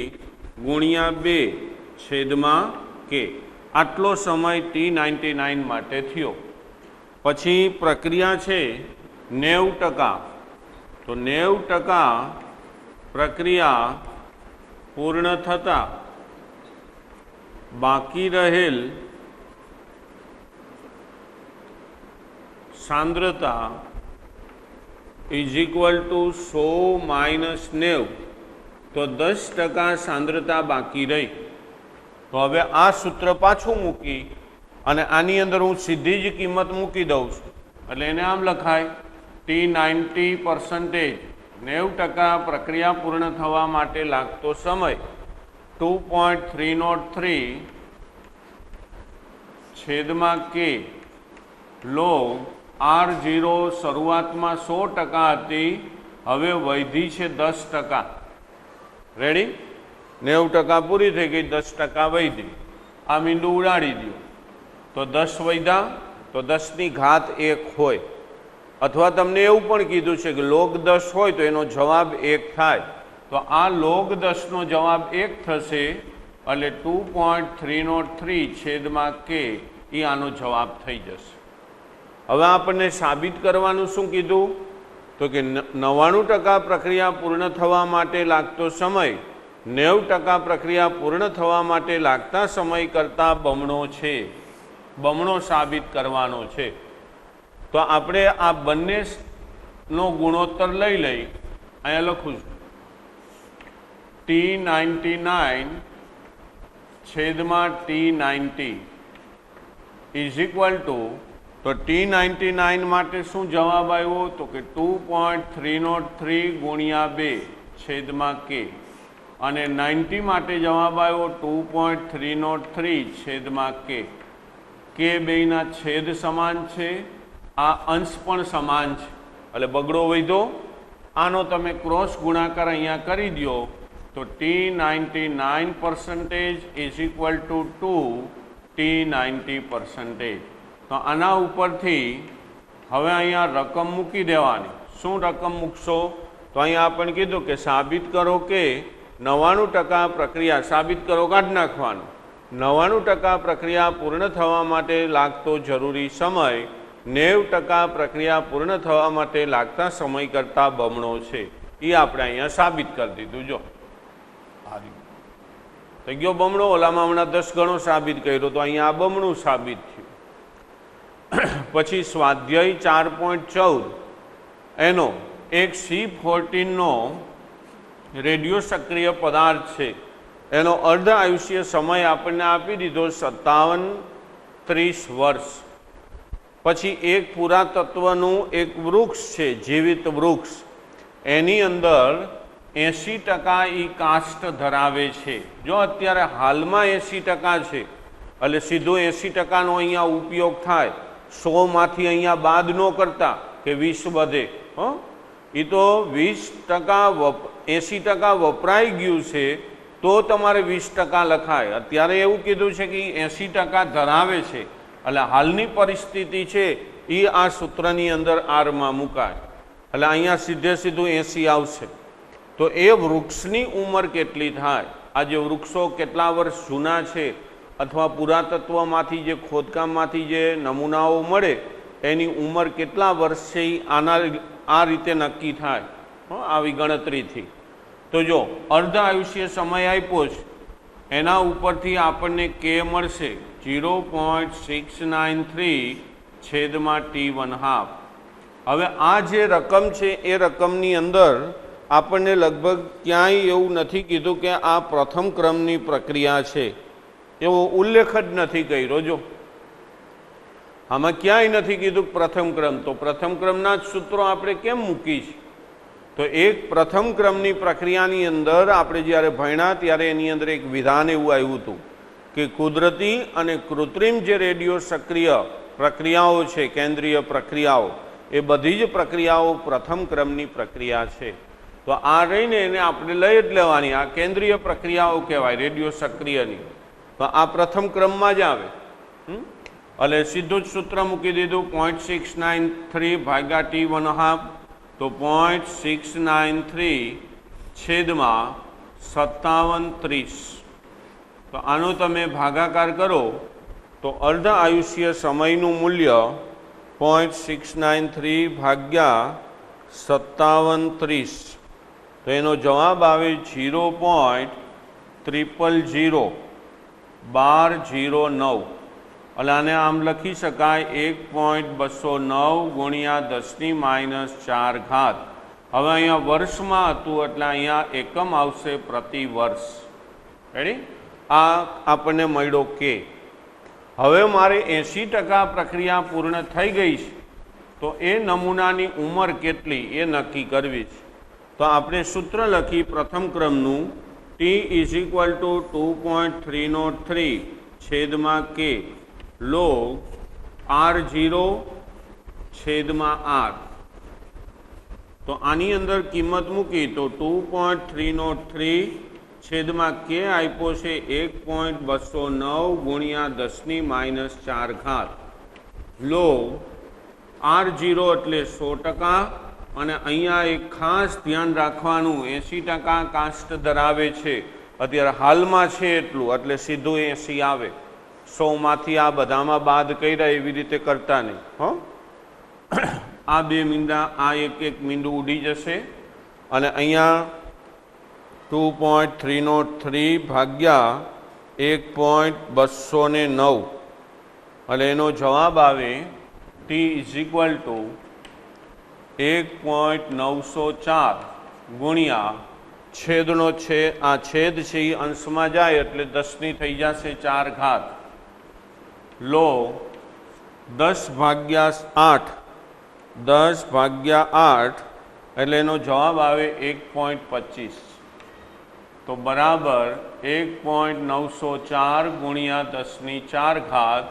ગુણ્યા 2 છેદમાં કે આટલો સમય T99 માટે થયો. પછી પ્રક્રિયા છે 90%. તો 90% પ્રક્રિયા પૂર્ણ થતાં બાકી રહેલ સાંદ્રતા ઇઝ ઇક્વલ ટુ 100 - 90, તો 10% સાંદ્રતા બાકી રહી. તો હવે આ સૂત્ર પાછું મૂકી અને આની અંદર હું સીધી જ કિંમત મૂકી દઉં છું. એટલે એને આમ લખાય T90% 90% પ્રક્રિયા પૂર્ણ થવા માટે લાગતો સમય 2.303 છેદમાં કે log R0 શરૂઆતમાં 100% હતી, હવે વધી છે 10%. રેડી? 90% પૂરી થઈ ગઈ, 10% વધી. આ મીંડું ઉડાડી દો તો 10 વધ્યા, તો 10ની ઘાત 1 હોય. અથવા તમને એવું પણ કીધું છે કે log 10 હોય તો એનો જવાબ 1 થાય. તો આ log 10નો જવાબ 1 થશે. એટલે 2.303 છેદમાં કે એ આનો જવાબ થઈ જશે. હવે આપણને સાબિત કરવાનું શું કીધું? તો કે 99% પ્રક્રિયા પૂર્ણ થવા માટે લાગતો સમય 90% પ્રક્રિયા પૂર્ણ થવા માટે લાગતા સમય કરતાં બમણો છે, બમણો સાબિત કરવાનો છે. તો આપણે આ બંનેનો ગુણોત્તર લઈ અહીંયા લખું છું T99 છેદમાં T90 ઇઝ ઇક્વલ ટુ, તો T99 માટે શું જવાબ આવ્યો તો કે 2.303 ગુણ્યા 2 છેદમાં K, અને 90 માટે જવાબ આવ્યો 2.303 છેદમાં K. K બેયના છેદ સમાન છે, આ અંશ પણ સમાન છે, એટલે બગડો વધ્યો. આનો તમે ક્રોસ ગુણાકાર અહીંયા કરી દો તો T99% is equal to 2 T90%. તો આના ઉપરથી હવે અહીંયા રકમ મૂકી દેવાની. શું રકમ મૂકશો તો અહીંયા આપણને કીધું કે સાબિત કરો કે 99% પ્રક્રિયા, સાબિત કરો કાઢી નાખવાનું, 99% પ્રક્રિયા પૂર્ણ થવા માટે લાગતો જરૂરી સમય 90% પ્રક્રિયા પૂર્ણ થવા માટે લાગતા સમય કરતાં બમણો છે. એ આપણે અહીંયા સાબિત કરી દીધું. જો થઈ ગયો બમણો. ઓલામાં હમણાં 10 ગણો સાબિત કર્યો, તો અહીંયા આ બમણું સાબિત થયું. પછી સ્વાધ્યાય 4.14 એનો એક C14નો રેડિયો સક્રિય પદાર્થ છે, એનો અર્ધ આયુષ્ય સમય આપણને આપી દીધો 57-30 વર્ષ. પછી એક પુરાતત્વનું એક વૃક્ષ છે, જીવિત વૃક્ષ, એની અંદર 80% ઈ કાષ્ટ ધરાવે છે. જો અત્યારે હાલમાં 80% છે, એટલે સીધો 80%નો અહીંયા ઉપયોગ થાય, 100માંથી અહીંયા બાદ ન કરતા કે 20 વધે. એ તો 20% 80% વપરાઈ ગયું છે તો તમારે 20% લખાય. અત્યારે એવું કીધું છે કે 80% ધરાવે છે, એટલે હાલની પરિસ્થિતિ છે એ આ સૂત્રની અંદર આરમાં મુકાય, એટલે અહીંયા સીધે સીધું 80 આવશે. તો એ વૃક્ષની ઉંમર કેટલી થાય? આ જે વૃક્ષો કેટલા વર્ષ જૂના છે અથવા પુરાતત્વમાંથી જે ખોદકામમાંથી જે નમૂનાઓ મળે એની ઉંમર કેટલા વર્ષ છે એ આ રીતે નક્કી થાય આવી ગણતરીથી. તો જો અર્ધ આયુષ્ય સમય આપ્યો છે, એના ઉપરથી આપણને K મળશે 0.693 છેદમાં T½ હવે આ જે રકમ છે એ રકમની અંદર આપણને લગભગ ક્યાંય એવું નથી કીધું કે આ પ્રથમ ક્રમની પ્રક્રિયા છે, એવો ઉલ્લેખ જ નથી કર્યો. જો આમાં ક્યાંય નથી કીધું પ્રથમ ક્રમ, તો પ્રથમ ક્રમના જ સૂત્રો આપણે કેમ મૂકી છે? તો એક પ્રથમ ક્રમની પ્રક્રિયાની અંદર આપણે જ્યારે ભણ્યા ત્યારે એની અંદર એક વિધાન એવું આવ્યું હતું કે કુદરતી અને કૃત્રિમ જે રેડિયો સક્રિય પ્રક્રિયાઓ છે, કેન્દ્રીય પ્રક્રિયાઓ, એ બધી જ પ્રક્રિયાઓ પ્રથમ ક્રમની પ્રક્રિયા છે. તો આ રહીને એને આપણે લઈ જ લેવાની, આ કેન્દ્રીય પ્રક્રિયાઓ કહેવાય રેડિયો સક્રિયની. તો આ પ્રથમ ક્રમમાં જ આવે, એટલે સીધું જ સૂત્ર મૂકી દીધું 0.693 ભાગ્યા T½ તો 0.693 છેદમાં 57-30. તો આનો તમે ભાગાકાર કરો તો અર્ધ આયુષ્ય સમયનું મૂલ્ય 0.693 ભાગ્યા 57-30, તો એનો જવાબ આવે 0.0001209. એટલે આને આમ લખી શકાય 1.209 ગુણ્યા 10⁻⁴. હવે અહીંયા વર્ષમાં હતું એટલે અહીંયા એકમ આવશે પ્રતિ વર્ષ. રેડી? આ આપણને મળ્યો કે. હવે મારે 80% પ્રક્રિયા પૂર્ણ થઈ ગઈ છે, તો એ નમૂનાની ઉંમર કેટલી એ નક્કી કરવી છે. તો આપણે સૂત્ર લખી પ્રથમ ક્રમનું T = 2.303 છેદમાં K log R0 છેદમાં R. તો આની અંદર કિંમત મૂકી તો 2.303 છેદમાં K આપ્યો છે 1.209 ગુણ્યા 10⁻⁴. log R0 એટલે 100%, અને અહીંયા એક ખાસ ધ્યાન રાખવાનું 80% કાષ્ટ ધરાવે છે, અત્યારે હાલમાં છે એટલું, એટલે સીધું 80 આવે. 100માંથી આ બધામાં બાદ કર્યા એવી રીતે કરતા નહીં. આ બે મીંડા, આ એક મીંડું ઉડી જશે, અને અહીંયા 2.303 ભાગ્યા 1.209 એટલે એનો જવાબ આવે t ઇઝ ઇક્વલ ટુ 1.904 ગુણ્યા છેદનો છે આ છેદ છે એ અંશમાં જાય એટલે 10ની થઈ જશે 4 ઘાત લો 10 ભાગ્યા 8 એટલે એનો જવાબ આવે 1.25 તો બરાબર 1.904 ગુણ્યા 10ની 4 ઘાત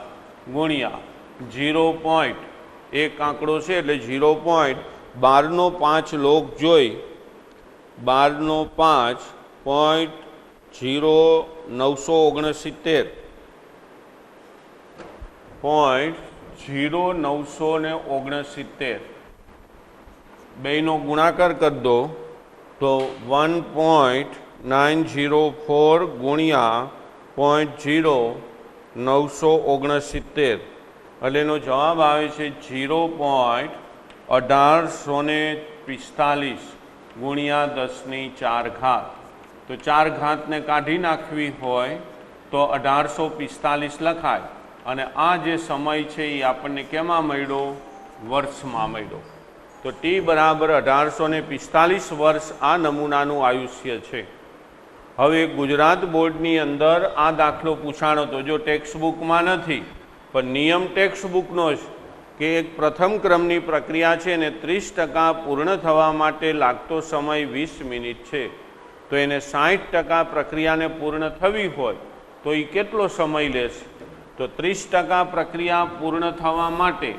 ગુણ્યા 0. એક આંકડો છે એટલે 0.12નો 5 લોગ જોઈ 12નો 5.0969 બેયનો ગુણાકાર કરી દો તો 1.904 ગુણ્યા 0.969 એટલે એનો જવાબ આવે છે 0.1845 ગુણ્યા 10ની 4 ઘાત તો 4 ઘાતને કાઢી નાખવી હોય તો 1845 લખાય અને આ જે સમય છે એ આપણને કેમાં મળ્યો વર્ષમાં મળ્યો તો ટી બરાબર 1845 વર્ષ આ નમૂનાનું આયુષ્ય છે હવે ગુજરાત બોર્ડની અંદર આ દાખલો પૂછાણો હતો જો ટેક્સ્ટ બુકમાં નથી પણ નિયમ ટેક્સ્ટ બુકનો જ કે એક પ્રથમ ક્રમની પ્રક્રિયા છે ને 30% પૂર્ણ થવા માટે લાગતો સમય 20 મિનિટ છે તો એને 60% પ્રક્રિયાને પૂર્ણ થવી હોય તો એ કેટલો સમય લેશે તો 30% પ્રક્રિયા પૂર્ણ થવા માટે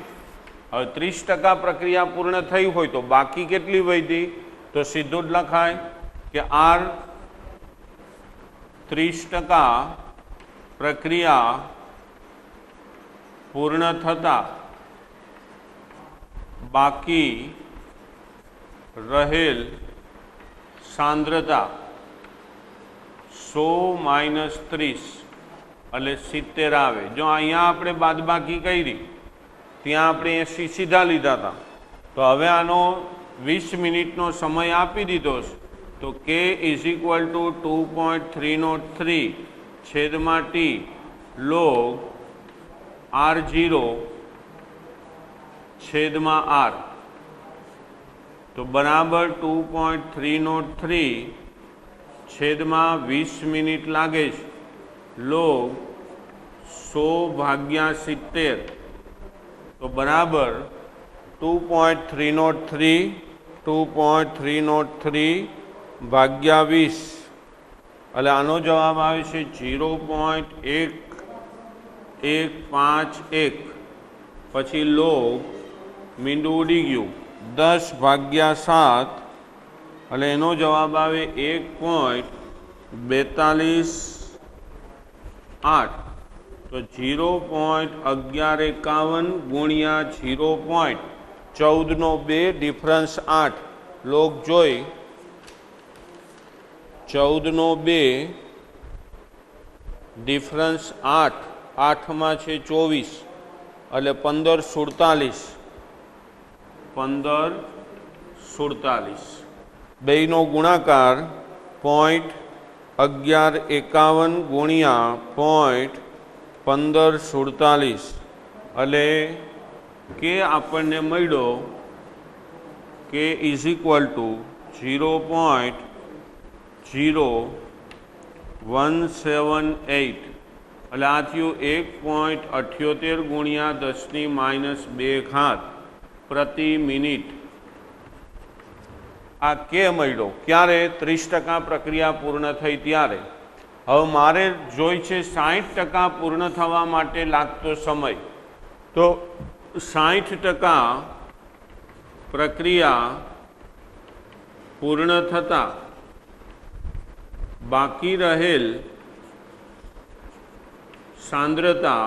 હવે 30% પ્રક્રિયા પૂર્ણ થઈ હોય તો બાકી કેટલી વધી તો સીધું જ લખાય કે આર 30% પ્રક્રિયા પૂર્ણ થતા બાકી રહેલ સાંદ્રતા 100 - 30 એટલે 70 આવે જો અહીંયા આપણે બાદબાકી કરી ત્યાં આપણે 80 સીધા લીધા હતા તો હવે આનો 20 મિનિટનો સમય આપી દીધો છે તો k ઇઝ ઇક્વલ ટુ 2.303 છેદમાં t log r0 છેદમાં r તો બરાબર 2.303 છેદમાં 20 મિનિટ લાગે છે log 100 ભાગ્યા 70 તો બરાબર 2.303 ભાગ્યા 20 એટલે આનો જવાબ આવે છે 0.1151 પછી log મીંડું ઉડી ગયું 10 ભાગ્યા 7 એટલે એનો જવાબ આવે 1.428 તો 0.1151 ગુણ્યા 0.14નો 2 ડિફરન્સ 8 લોગ જોઈ 14નો 2 ડિફરન્સ 8 8માં છે 24 એટલે 1547 બેયનો ગુણાકાર 0.1151 ગુણ્યા 0.1547 એટલે કે આપણને મળ્યો કે ઇઝ ઇક્વલ ટુ 0.0178 એટલે આ થયું 1.78 ગુણ્યા 10ની -2 ઘાત પ્રતિ મિનિટ આ કે મળ્યો ક્યારે 30% પ્રક્રિયા પૂર્ણ થઈ ત્યારે હવે મારે જોઈ છે 60% પૂર્ણ થવા માટે લાગતો સમય તો 60% પ્રક્રિયા પૂર્ણ થતા બાકી રહેલ સાંદ્રતા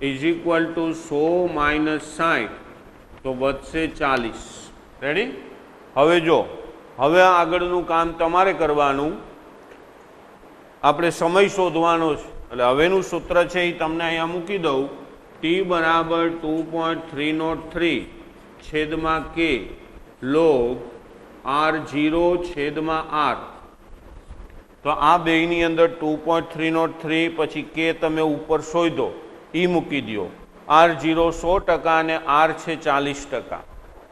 ઇઝ ઇક્વલ ટુ 100 - 60 તો વધશે 40 રેડી હવે જો હવે આગળનું કામ તમારે કરવાનું આપણે સમય શોધવાનો છે એટલે હવેનું સૂત્ર છે એ તમને અહીંયા મૂકી દઉં ટી બરાબર 2.303 છેદમાં k log r0 છેદમાં r તો આ બેયની અંદર 2.303 પછી કે તમે ઉપર શોધો એ મૂકી દો. R0 100% અને R છે 40%,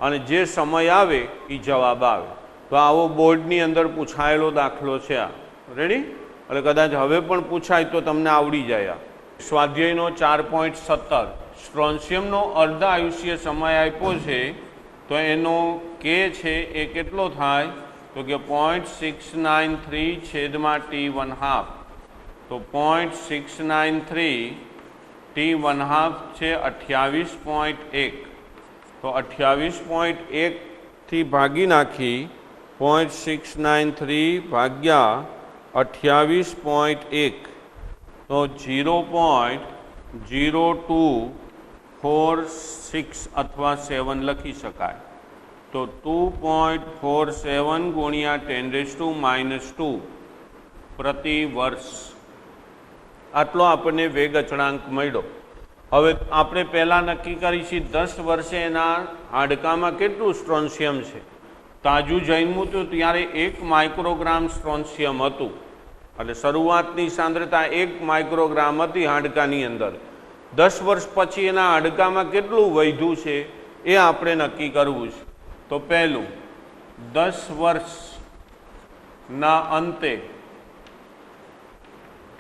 અને જે સમય આવે એ જવાબ આવે. તો આવો બોર્ડની અંદર પૂછાયેલો દાખલો છે આ. રેડી? એટલે કદાચ હવે પણ પૂછાય તો તમને આવડી જાય. સ્વાધ્યાયનો 4.17 સ્ટ્રોન્શિયમનો અર્ધ આયુષ્ય સમય આપ્યો છે, તો એનો કે છે એ કેટલો થાય? તો કે 0.693 છેદમાં T½ તો 0.693 T½ છે 28.1, તો 28.1 થી ભાગી નાખી 0.693 ભાગ્યા 28.1 તો 0.0246 અથવા 7 લખી શકાય. તો 2.47 ગુણ્યા 10⁻² પ્રતિ વર્ષ આટલો આપણને વેગ અચળાંક મળ્યો. હવે આપણે પહેલાં નક્કી કરીશું 10 વર્ષે એના હાડકામાં કેટલું સ્ટ્રોન્શિયમ છે. તાજું જન્મ્યું હતું ત્યારે 1 માઇક્રોગ્રામ સ્ટ્રોન્શિયમ હતું, એટલે શરૂઆતની સાંદ્રતા 1 માઇક્રોગ્રામ હતી હાડકાની અંદર. 10 વર્ષ પછી એના હાડકામાં કેટલું વધ્યું છે એ આપણે નક્કી કરવું છે. તો પહેલું 10 વર્ષના અંતે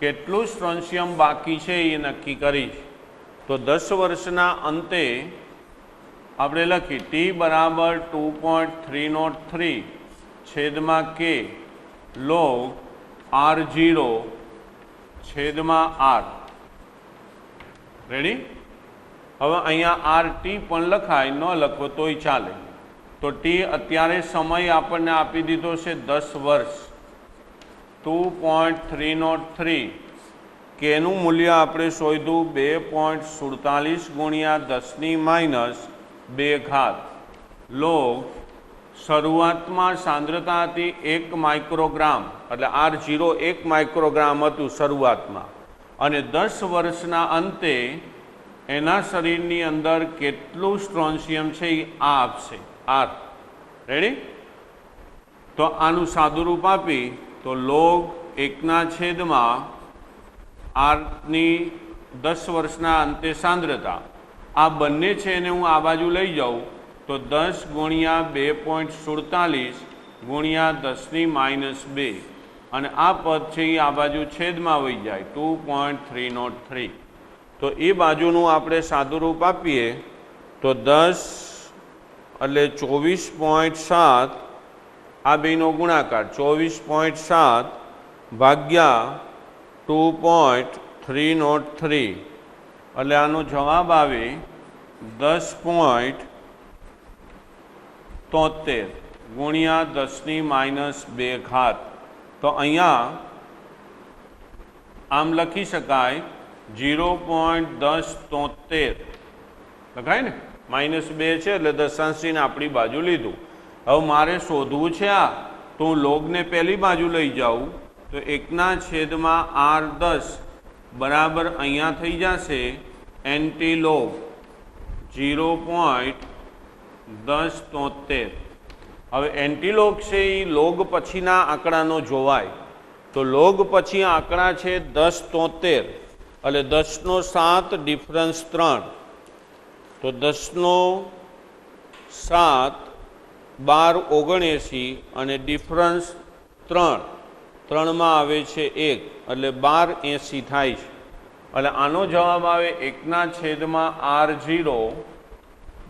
કેટલું સ્ટ્રોન્શિયમ બાકી છે એ નક્કી કરીશ. તો 10 વર્ષના અંતે આપણે લખી T બરાબર 2.303 છેદમાં K log R0 છેદમાં R. રેડી? હવે અહીંયા RT પણ લખાય, ન લખો તોય ચાલે. તો T અત્યારે સમય આપણને આપી દીધો છે 10 વર્ષ. 2.303 કેનું મૂલ્ય આપણે શોધ્યું 2.47 ગુણ્યા 10⁻² લોગ શરૂઆતમાં સાંદ્રતા હતી 1 માઇક્રોગ્રામ, એટલે R0 1 માઇક્રોગ્રામ હતું શરૂઆતમાં, અને 10 વર્ષના અંતે એના શરીરની અંદર કેટલું સ્ટ્રોન્શિયમ છે એ આ આપશે R. રેડી? તો આનું સાદુરૂપ આપી તો લોગ 1/છેદમાં R ની 10 વર્ષના અંતે સાંદ્રતા, આ બંને છે એને હું આ બાજુ લઈ જાઉં તો 10 ગુણ્યા 2.47 ગુણ્યા 10⁻², અને આ પદ છે એ આ બાજુ છેદમાં વહી જાય 2.303. તો એ બાજુનું આપણે સાદુરૂપ આપીએ તો 10 એટલે 24.7, આ બેનો ગુણાકાર 24.7 ભાગ્યા 2.303, એટલે આનો જવાબ આવે 10.73 ગુણ્યા 10⁻². તો અહીંયા આમ લખી શકાય 0.1073 લખાય ને, -2 છે એટલે દશાંશને આપણી બાજુ લીધું. હવે મારે શોધવું છે આ, તો હું લોગને પહેલી બાજુ લઈ જાઉં તો 1/R10 બરાબર અહીંયા થઈ જશે એન્ટી લોગ 0.1073. હવે એન્ટી લોગ છે એ લોગ પછીના આંકડાનો જોવાય, તો લોગ પછી આંકડા છે 1073, એટલે 10⁻7 ડિફરન્સ 3, તો 10⁻7 1279 અને ડિફરન્સ 3 આવે છે 1, એટલે 1280 થાય છે. એટલે આનો જવાબ આવે 1/R0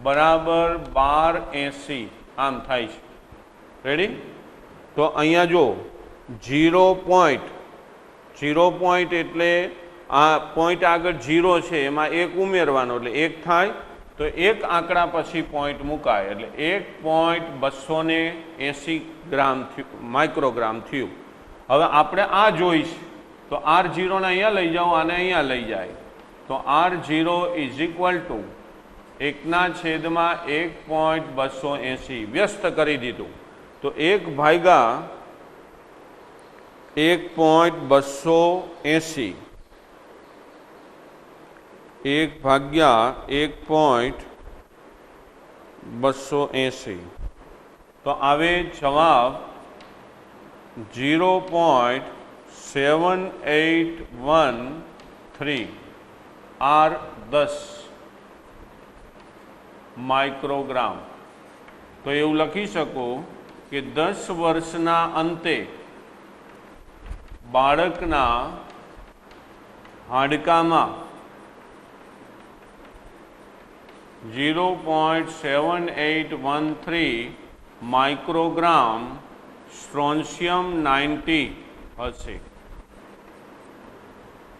બરાબર 1280 આમ થાય છે. રેડી? તો અહીંયા જો 0 પોઈન્ટ એટલે આ પોઈન્ટ આગળ 0 છે એમાં 1 ઉમેરવાનો એટલે 1 થાય, તો એક આંકડા પછી પોઈન્ટ મુકાય એટલે 1.280 ગ્રામ માઇક્રોગ્રામ થયું. હવે આપણે આ જોઈશ તો R0 ને અહીંયા લઈ જાઓ, આને અહીંયા લઈ જાય તો R0 ઇઝ ઇક્વલ ટુ 1/1.280 વ્યસ્ત કરી દીધું. તો 1/1.280 1/1.280 તો આવે જવાબ 0.0 7813 આર 10 માઇક્રોગ્રામ. તો એવું લખી શકો કે 10 વર્ષના અંતે બાળકના હાડકામાં 0.7813 માઇક્રોગ્રામ સ્ટ્રોન્શિયમ 90 હશે.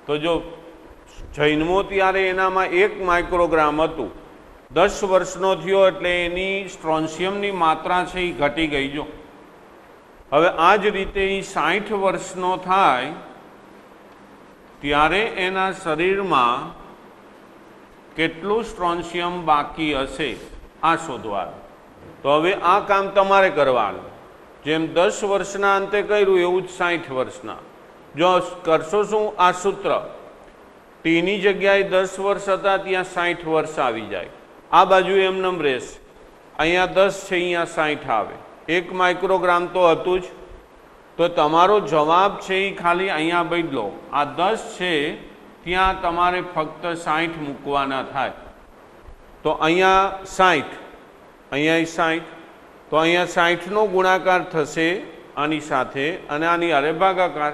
તો જો જન્મો ત્યારે એનામાં 1 માઇક્રોગ્રામ હતું, 10 વર્ષનો થયો એટલે એની સ્ટ્રોન્શિયમની માત્રા છે એ ઘટી ગઈ. જો હવે આ જ રીતે એ 60 વર્ષનો થાય ત્યારે એના શરીરમાં કેટલું સ્ટ્રોન્શિયમ બાકી હશે આ શોધવાનું. તો હવે આ કામ તમારે કરવાનું. જેમ 10 વર્ષના અંતે કર્યું એવું જ 60 વર્ષના. જો કરશો શું, આ સૂત્ર ટીની જગ્યાએ 10 વર્ષ હતા ત્યાં 60 વર્ષ આવી જાય. આ બાજુ એમનેમ રહેશે. અહીંયા 10 છે, અહીંયા 60 આવે. 1 માઇક્રોગ્રામ તો હતું જ. તો તમારો જવાબ છે એ ખાલી અહીંયા બદલો. આ 10 છે ત્યાં તમારે ફક્ત 60 મૂકવાના થાય. તો અહીંયા 60, અહીંયા 60. તો અહીંયા 60નો ગુણાકાર થશે આની સાથે અને આની હારે ભાગાકાર.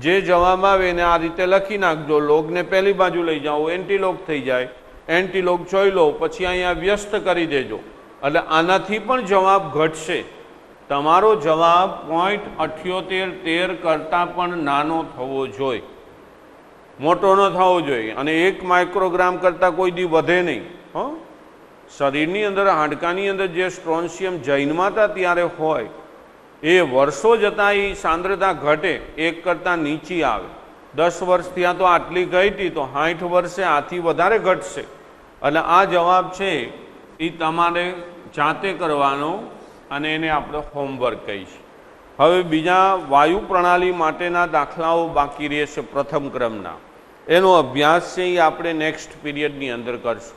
જે જવાબ આવે એને આ રીતે લખી નાખજો. લોગને પહેલી બાજુ લઈ જાઓ, એન્ટીલોગ થઈ જાય. એન્ટીલોગ જોઈ લો, પછી અહીંયા વ્યસ્ત કરી દેજો. એટલે આનાથી પણ જવાબ ઘટશે. તમારો જવાબ 0.7813 કરતાં પણ નાનો થવો જોઈએ, મોટો ન થવો જોઈએ. અને 1 માઇક્રોગ્રામ કરતાં કોઈ દી વધે નહીં. શરીરની અંદર, હાડકાની અંદર જે સ્ટ્રોન્શિયમ જન્માતા ત્યારે હોય એ વર્ષો જતાં એ સાંદ્રતા ઘટે, 1 કરતાં નીચી આવે. 10 વર્ષ ત્યાં તો આટલી ગઈ હતી, તો 60 વર્ષે આથી વધારે ઘટશે. અને આ જવાબ છે એ તમારે જાતે કરવાનો અને એને આપણે હોમવર્ક કહીશું. હવે બીજા વાયુ પ્રણાલી માટેના દાખલાઓ બાકી રહેશે પ્રથમ ક્રમના. એનો અભ્યાસ છે એ આપણે નેક્સ્ટ પીરિયડની અંદર કરશું.